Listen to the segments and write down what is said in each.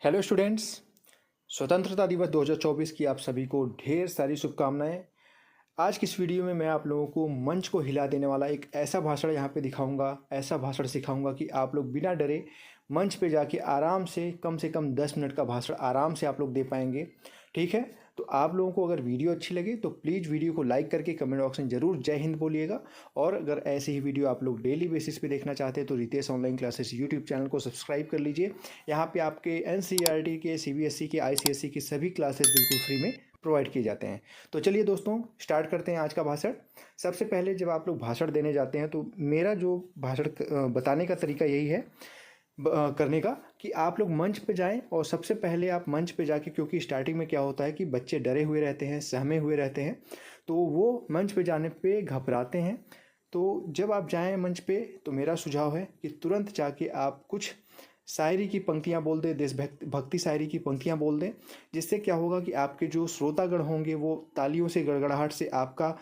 Hello students. स्वतंत्रता दिवस 2024 की आप सभी को ढेर सारी शुभकामनाएं। आज की इस वीडियो में मैं आप लोगों को मंच को हिला देने वाला एक ऐसा भाषण यहाँ पे दिखाऊंगा, ऐसा भाषण सिखाऊंगा कि आप लोग बिना डरे मंच पे जाके आराम से कम 10 मिनट का भाषण आराम से आप लोग दे पाएंगे। ठीक है, तो आप लोगों को अगर वीडियो अच्छी लगे तो प्लीज़ वीडियो को लाइक करके कमेंट बॉक्स में ज़रूर जय हिंद बोलिएगा। और अगर ऐसे ही वीडियो आप लोग डेली बेसिस पे देखना चाहते हैं तो Ritesh online classes YouTube channel को सब्सक्राइब कर लीजिए। यहाँ पे आपके एनसीईआरटी के, सीबीएसई के, आईसीएसई की सभी क्लासेस बिल्कुल फ्री में प्रोवाइड किए जाते हैं। तो चलिए दोस्तों, स्टार्ट करते हैं आज का भाषण। सबसे पहले जब आप लोग भाषण देने जाते हैं तो मेरा जो भाषण बताने का तरीका यही है करने का कि आप लोग मंच पे जाएं और सबसे पहले आप मंच पे जाके, क्योंकि स्टार्टिंग में क्या होता है कि बच्चे डरे हुए रहते हैं, सहमे हुए रहते हैं, तो वो मंच पे जाने पे घबराते हैं। तो जब आप जाएं मंच पे तो मेरा सुझाव है कि तुरंत जाके आप कुछ शायरी की पंक्तियां बोल दें, भक्ति शायरी की पंक्तियां बोल दें, जिससे क्या होगा कि आपके जो श्रोतागण होंगे वो तालियों से, गड़गड़ाहट से आपका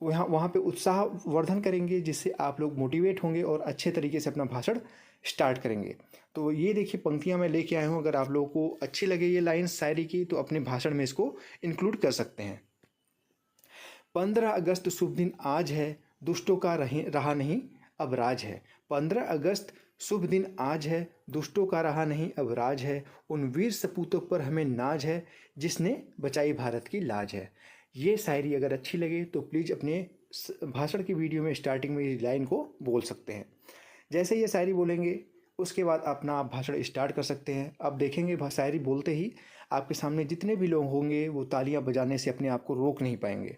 वहाँ वहाँ पे उत्साह वर्धन करेंगे, जिससे आप लोग मोटिवेट होंगे और अच्छे तरीके से अपना भाषण स्टार्ट करेंगे। तो ये देखिए पंक्तियाँ मैं लेके आया हूँ। अगर आप लोगों को अच्छी लगे ये लाइन शायरी की तो अपने भाषण में इसको इंक्लूड कर सकते हैं। 15 अगस्त शुभ दिन आज है, दुष्टों का रहा नहीं अब राज है। 15 अगस्त शुभ दिन आज है, दुष्टों का रहा नहीं अब राज है। उन वीर सपूतों पर हमें नाज है, जिसने बचाई भारत की लाज है। ये शायरी अगर अच्छी लगे तो प्लीज़ अपने भाषण की वीडियो में स्टार्टिंग में इस लाइन को बोल सकते हैं। जैसे ये शायरी बोलेंगे उसके बाद अपना आप भाषण स्टार्ट कर सकते हैं। अब देखेंगे शायरी बोलते ही आपके सामने जितने भी लोग होंगे वो तालियां बजाने से अपने आप को रोक नहीं पाएंगे।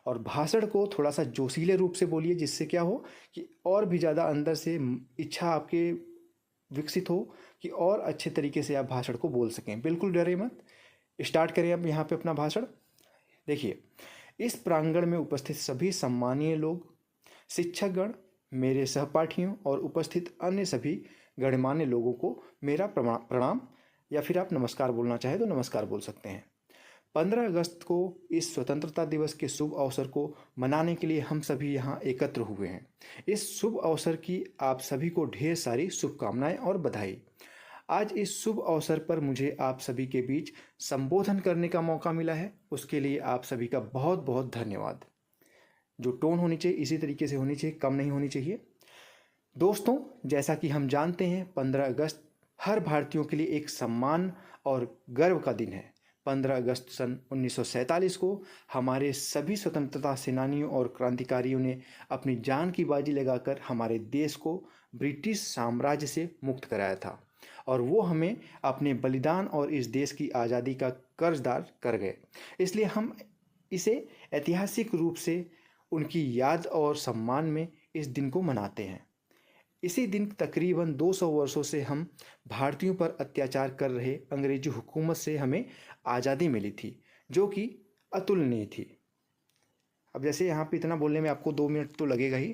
और भाषण को थोड़ा सा जोशीले रूप से बोलिए, जिससे क्या हो कि और भी ज़्यादा अंदर से इच्छा आपके विकसित हो कि और अच्छे तरीके से आप भाषण को बोल सकें। बिल्कुल डरे मत। स्टार्ट करें अब यहाँ पे अपना भाषण। देखिए, इस प्रांगण में उपस्थित सभी सम्मानीय लोग, शिक्षकगण, मेरे सहपाठियों और उपस्थित अन्य सभी गणमान्य लोगों को मेरा प्रणाम, या फिर आप नमस्कार बोलना चाहें तो नमस्कार बोल सकते हैं। 15 अगस्त को इस स्वतंत्रता दिवस के शुभ अवसर को मनाने के लिए हम सभी यहाँ एकत्र हुए हैं। इस शुभ अवसर की आप सभी को ढेर सारी शुभकामनाएं और बधाई। आज इस शुभ अवसर पर मुझे आप सभी के बीच संबोधन करने का मौका मिला है, उसके लिए आप सभी का बहुत बहुत धन्यवाद। जो टोन होनी चाहिए इसी तरीके से होनी चाहिए, कम नहीं होनी चाहिए। दोस्तों, जैसा कि हम जानते हैं 15 अगस्त हर भारतीयों के लिए एक सम्मान और गर्व का दिन है। 15 अगस्त सन 1947 को हमारे सभी स्वतंत्रता सेनानियों और क्रांतिकारियों ने अपनी जान की बाजी लगाकर हमारे देश को ब्रिटिश साम्राज्य से मुक्त कराया था, और वो हमें अपने बलिदान और इस देश की आज़ादी का कर्जदार कर गए। इसलिए हम इसे ऐतिहासिक रूप से उनकी याद और सम्मान में इस दिन को मनाते हैं। इसी दिन तकरीबन 200 वर्षों से हम भारतीयों पर अत्याचार कर रहे अंग्रेजी हुकूमत से हमें आज़ादी मिली थी, जो कि अतुलनीय थी। अब जैसे यहाँ पे इतना बोलने में आपको 2 मिनट तो लगेगा ही।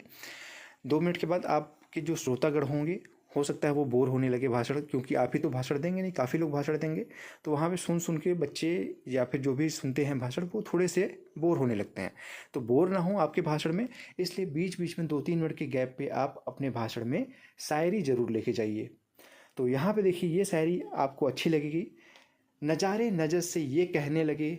2 मिनट के बाद आपके जो श्रोतागण होंगे हो सकता है वो बोर होने लगे भाषण, क्योंकि आप ही तो भाषण देंगे नहीं, काफ़ी लोग भाषण देंगे, तो वहाँ पे सुन सुन के बच्चे या फिर जो भी सुनते हैं भाषण वो थोड़े से बोर होने लगते हैं। तो बोर ना हो आपके भाषण में, इसलिए बीच बीच में 2-3 मिनट के गैप पे आप अपने भाषण में शायरी ज़रूर लेके जाइए। तो यहाँ पे देखिए ये शायरी आपको अच्छी लगेगी। नज़ारे नज़र से ये कहने लगे,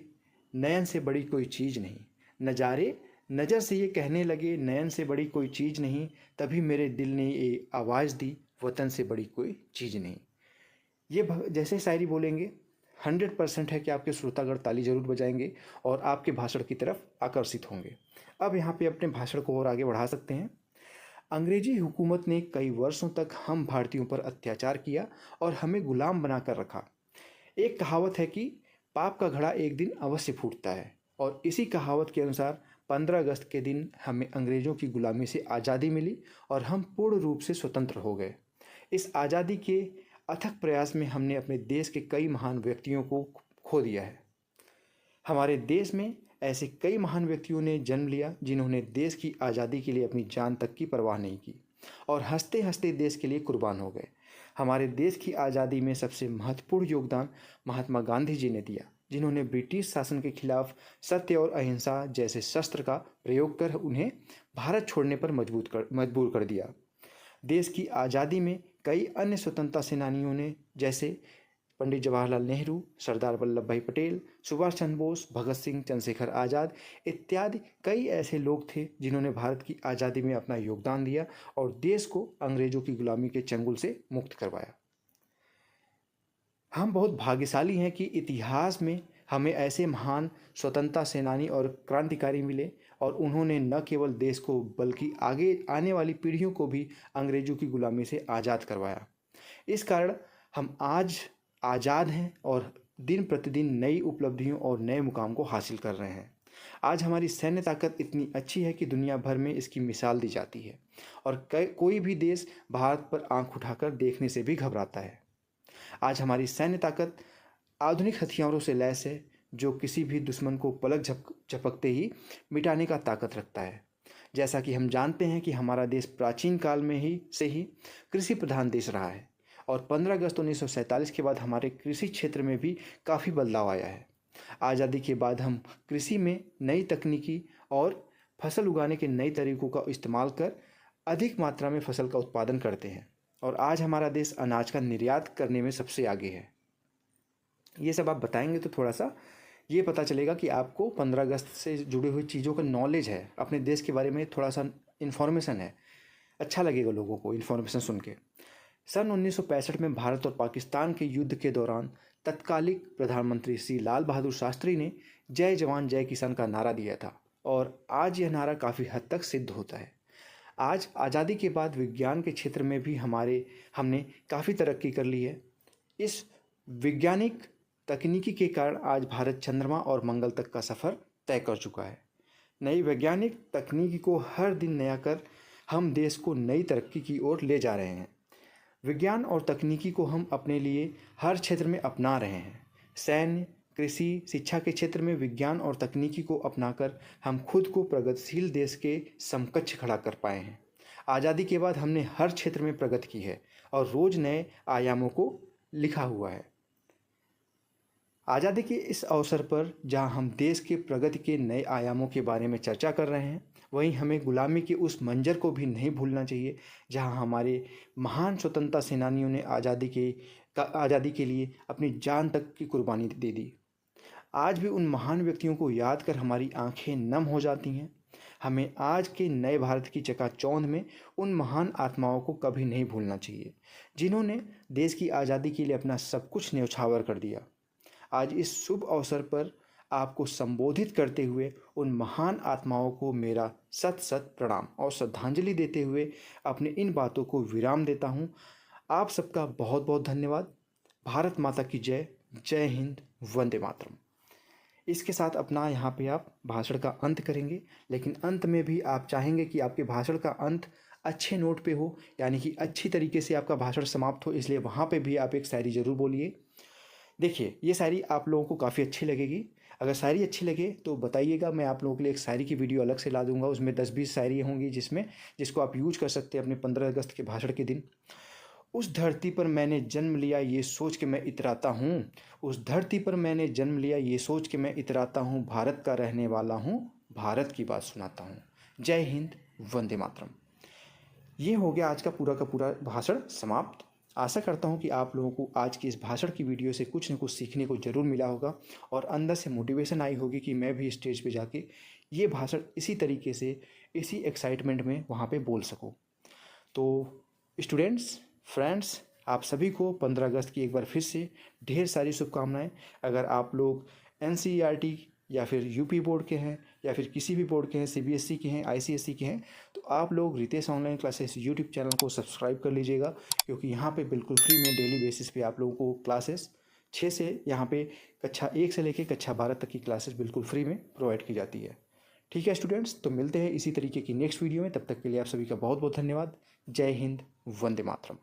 नयन से बड़ी कोई चीज़ नहीं। नज़ारे नज़र से ये कहने लगे, नयन से बड़ी कोई चीज़ नहीं। तभी मेरे दिल ने ये आवाज़ दी, वतन से बड़ी कोई चीज़ नहीं। ये जैसे शायरी बोलेंगे 100% है कि आपके श्रोतागण ताली जरूर बजाएंगे और आपके भाषण की तरफ आकर्षित होंगे। अब यहाँ पे अपने भाषण को और आगे बढ़ा सकते हैं। अंग्रेजी हुकूमत ने कई वर्षों तक हम भारतीयों पर अत्याचार किया और हमें गुलाम बनाकर रखा। एक कहावत है कि पाप का घड़ा एक दिन अवश्य फूटता है, और इसी कहावत के अनुसार 15 अगस्त के दिन हमें अंग्रेज़ों की गुलामी से आज़ादी मिली और हम पूर्ण रूप से स्वतंत्र हो गए। इस आज़ादी के अथक प्रयास में हमने अपने देश के कई महान व्यक्तियों को खो दिया है। हमारे देश में ऐसे कई महान व्यक्तियों ने जन्म लिया जिन्होंने देश की आज़ादी के लिए अपनी जान तक की परवाह नहीं की और हंसते हंसते देश के लिए कुर्बान हो गए। हमारे देश की आज़ादी में सबसे महत्वपूर्ण योगदान महात्मा गांधी जी ने दिया, जिन्होंने ब्रिटिश शासन के खिलाफ सत्य और अहिंसा जैसे शस्त्र का प्रयोग कर उन्हें भारत छोड़ने पर मजबूर कर दिया। देश की आज़ादी में कई अन्य स्वतंत्रता सेनानियों ने, जैसे पंडित जवाहरलाल नेहरू, सरदार वल्लभ भाई पटेल, सुभाष चंद्र बोस, भगत सिंह, चंद्रशेखर आज़ाद इत्यादि कई ऐसे लोग थे जिन्होंने भारत की आज़ादी में अपना योगदान दिया और देश को अंग्रेजों की गुलामी के चंगुल से मुक्त करवाया। हम बहुत भाग्यशाली हैं कि इतिहास में हमें ऐसे महान स्वतंत्रता सेनानी और क्रांतिकारी मिले और उन्होंने न केवल देश को बल्कि आगे आने वाली पीढ़ियों को भी अंग्रेजों की गुलामी से आज़ाद करवाया। इस कारण हम आज आज़ाद हैं और दिन प्रतिदिन नई उपलब्धियों और नए मुकाम को हासिल कर रहे हैं। आज हमारी सैन्य ताकत इतनी अच्छी है कि दुनिया भर में इसकी मिसाल दी जाती है और कोई भी देश भारत पर आंख उठाकर देखने से भी घबराता है। आज हमारी सैन्य ताकत आधुनिक हथियारों से लैस है जो किसी भी दुश्मन को पलक झपकते ही मिटाने का ताकत रखता है। जैसा कि हम जानते हैं कि हमारा देश प्राचीन काल में ही कृषि प्रधान देश रहा है और 15 अगस्त 1947 के बाद हमारे कृषि क्षेत्र में भी काफ़ी बदलाव आया है। आज़ादी के बाद हम कृषि में नई तकनीकी और फसल उगाने के नए तरीकों का इस्तेमाल कर अधिक मात्रा में फसल का उत्पादन करते हैं और आज हमारा देश अनाज का निर्यात करने में सबसे आगे है। ये सब आप बताएंगे तो थोड़ा सा ये पता चलेगा कि आपको 15 अगस्त से जुड़ी हुई चीज़ों का नॉलेज है, अपने देश के बारे में थोड़ा सा इन्फॉर्मेशन है। अच्छा लगेगा लोगों को इन्फॉर्मेशन सुन के। सन 1965 में भारत और पाकिस्तान के युद्ध के दौरान तत्कालीन प्रधानमंत्री श्री लाल बहादुर शास्त्री ने जय जवान जय किसान का नारा दिया था और आज यह नारा काफ़ी हद तक सिद्ध होता है। आज आज़ादी के बाद विज्ञान के क्षेत्र में भी हमने काफ़ी तरक्की कर ली है। इस वैज्ञानिक तकनीकी के कारण आज भारत चंद्रमा और मंगल तक का सफ़र तय कर चुका है। नई वैज्ञानिक तकनीकी को हर दिन नया कर हम देश को नई तरक्की की ओर ले जा रहे हैं। विज्ञान और तकनीकी को हम अपने लिए हर क्षेत्र में अपना रहे हैं। सैन्य, कृषि, शिक्षा के क्षेत्र में विज्ञान और तकनीकी को अपनाकर हम खुद को प्रगतिशील देश के समकक्ष खड़ा कर पाए हैं। आज़ादी के बाद हमने हर क्षेत्र में प्रगति की है और रोज़ नए आयामों को लिखा हुआ है। आज़ादी के इस अवसर पर जहां हम देश के प्रगति के नए आयामों के बारे में चर्चा कर रहे हैं, वहीं हमें गुलामी के उस मंजर को भी नहीं भूलना चाहिए जहां हमारे महान स्वतंत्रता सेनानियों ने आज़ादी के लिए अपनी जान तक की कुर्बानी दे दी। आज भी उन महान व्यक्तियों को याद कर हमारी आंखें नम हो जाती हैं। हमें आज के नए भारत की चकाचौंध में उन महान आत्माओं को कभी नहीं भूलना चाहिए जिन्होंने देश की आज़ादी के लिए अपना सब कुछ न्यौछावर कर दिया। आज इस शुभ अवसर पर आपको संबोधित करते हुए उन महान आत्माओं को मेरा सत सत प्रणाम और श्रद्धांजलि देते हुए अपने इन बातों को विराम देता हूँ। आप सबका बहुत बहुत धन्यवाद। भारत माता की जय। जय हिंद। वंदे मातरम। इसके साथ अपना यहाँ पे आप भाषण का अंत करेंगे, लेकिन अंत में भी आप चाहेंगे कि आपके भाषण का अंत अच्छे नोट पे हो, यानी कि अच्छी तरीके से आपका भाषण समाप्त हो, इसलिए वहाँ पे भी आप एक शायरी ज़रूर बोलिए। देखिए, ये शायरी आप लोगों को काफ़ी अच्छी लगेगी। अगर शायरी अच्छी लगे तो बताइएगा, मैं आप लोगों के लिए एक शायरी की वीडियो अलग से ला दूंगा। उसमें 10-20 शायरी होंगी जिसको आप यूज कर सकते हैं अपने 15 अगस्त के भाषण के दिन। उस धरती पर मैंने जन्म लिया ये सोच के मैं इतराता हूँ, उस धरती पर मैंने जन्म लिया ये सोच के मैं इतराता हूँ, भारत का रहने वाला हूँ, भारत की बात सुनाता हूँ। जय हिंद। वंदे मातरम। ये हो गया आज का पूरा भाषण समाप्त। आशा करता हूँ कि आप लोगों को आज की इस भाषण की वीडियो से कुछ न कुछ सीखने को ज़रूर मिला होगा और अंदर से मोटिवेशन आई होगी कि मैं भी स्टेज पे जाके ये भाषण इसी तरीके से, इसी एक्साइटमेंट में वहाँ पे बोल सकूँ। तो स्टूडेंट्स, फ्रेंड्स, आप सभी को 15 अगस्त की एक बार फिर से ढेर सारी शुभकामनाएं। अगर आप लोग NCERT या फिर यूपी बोर्ड के हैं या फिर किसी भी बोर्ड के हैं, CBSE के हैं, ICSE के हैं, तो आप लोग Ritesh online classes YouTube channel को सब्सक्राइब कर लीजिएगा, क्योंकि यहाँ पे बिल्कुल फ्री में डेली बेसिस पे आप लोगों को क्लासेस 6 से यहाँ पे कक्षा 1 से लेकर कक्षा 12 तक की क्लासेस बिल्कुल फ्री में प्रोवाइड की जाती है। ठीक है स्टूडेंट्स, तो मिलते हैं इसी तरीके की नेक्स्ट वीडियो में। तब तक के लिए आप सभी का बहुत बहुत धन्यवाद। जय हिंद। वंदे मातरम।